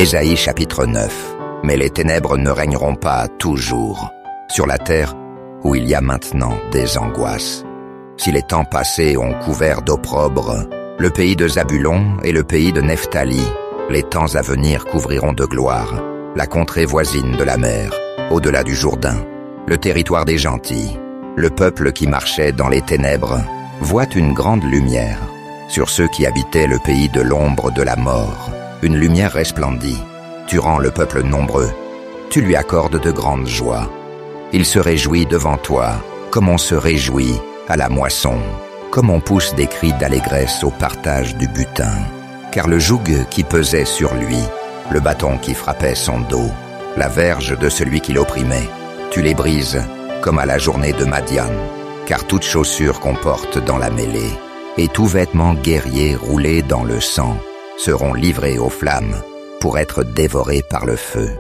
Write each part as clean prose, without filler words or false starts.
Ésaïe chapitre 9. Mais les ténèbres ne régneront pas toujours sur la terre où il y a maintenant des angoisses. Si les temps passés ont couvert d'opprobre le pays de Zabulon et le pays de Nephtali, les temps à venir couvriront de gloire la contrée voisine de la mer, au-delà du Jourdain, le territoire des gentils. Le peuple qui marchait dans les ténèbres voit une grande lumière. Sur ceux qui habitaient le pays de l'ombre de la mort, une lumière resplendit. Tu rends le peuple nombreux, tu lui accordes de grandes joies. Il se réjouit devant toi, comme on se réjouit à la moisson, comme on pousse des cris d'allégresse au partage du butin. Car le joug qui pesait sur lui, le bâton qui frappait son dos, la verge de celui qui l'opprimait, tu les brises comme à la journée de Madian. Car toute chaussure qu'on porte dans la mêlée, et tout vêtement guerrier roulé dans le sang, seront livrés aux flammes pour être dévorés par le feu.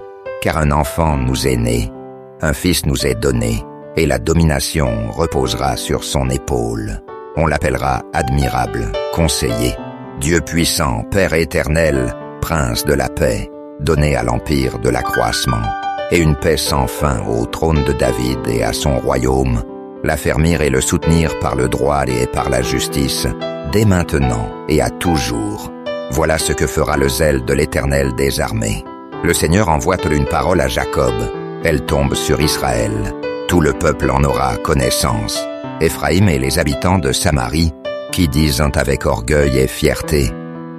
Car un enfant nous est né, un fils nous est donné, et la domination reposera sur son épaule. On l'appellera admirable, conseiller, Dieu puissant, Père éternel, Prince de la paix, donné à l'empire de l'accroissement, et une paix sans fin au trône de David et à son royaume, l'affermir et le soutenir par le droit et par la justice, dès maintenant et à toujours. Voilà ce que fera le zèle de l'Éternel des armées. Le Seigneur envoie une parole à Jacob, elle tombe sur Israël. Tout le peuple en aura connaissance. Éphraïm et les habitants de Samarie, qui disent avec orgueil et fierté,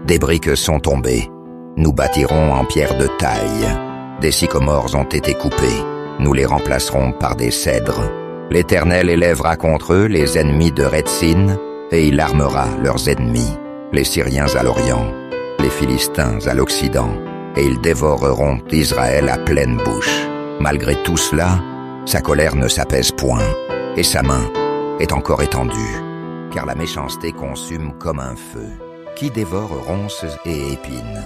des briques sont tombées, nous bâtirons en pierre de taille. Des sycomores ont été coupés, nous les remplacerons par des cèdres. L'Éternel élèvera contre eux les ennemis de Rétzin, et il armera leurs ennemis, les Syriens à l'Orient, les Philistins à l'Occident, et ils dévoreront Israël à pleine bouche. Malgré tout cela, sa colère ne s'apaise point, et sa main est encore étendue, car la méchanceté consume comme un feu, qui dévore ronces et épines.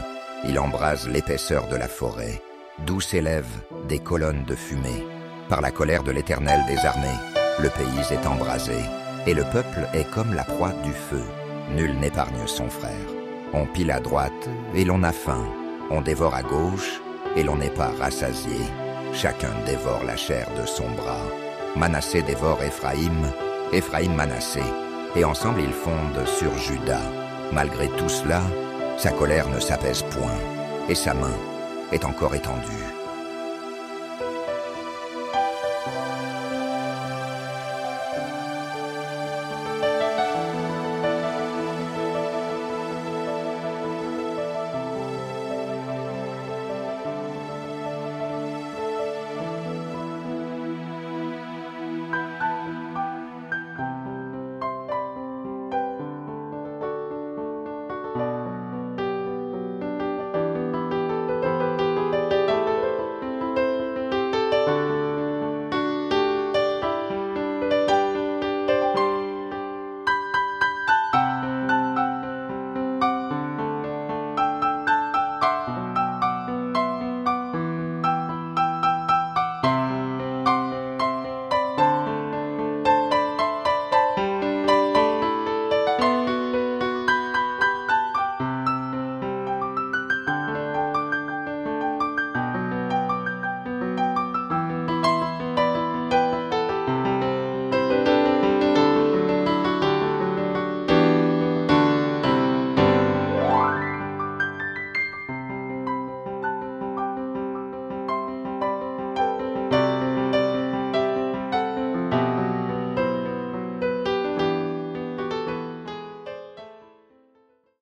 Il embrase l'épaisseur de la forêt, d'où s'élèvent des colonnes de fumée. Par la colère de l'Éternel des armées, le pays est embrasé, et le peuple est comme la proie du feu. Nul n'épargne son frère. On pile à droite, et l'on a faim. On dévore à gauche, et l'on n'est pas rassasié. Chacun dévore la chair de son bras. Manassé dévore Éphraïm, Éphraïm Manassé, et ensemble ils fondent sur Juda. Malgré tout cela, sa colère ne s'apaise point, et sa main est encore étendue.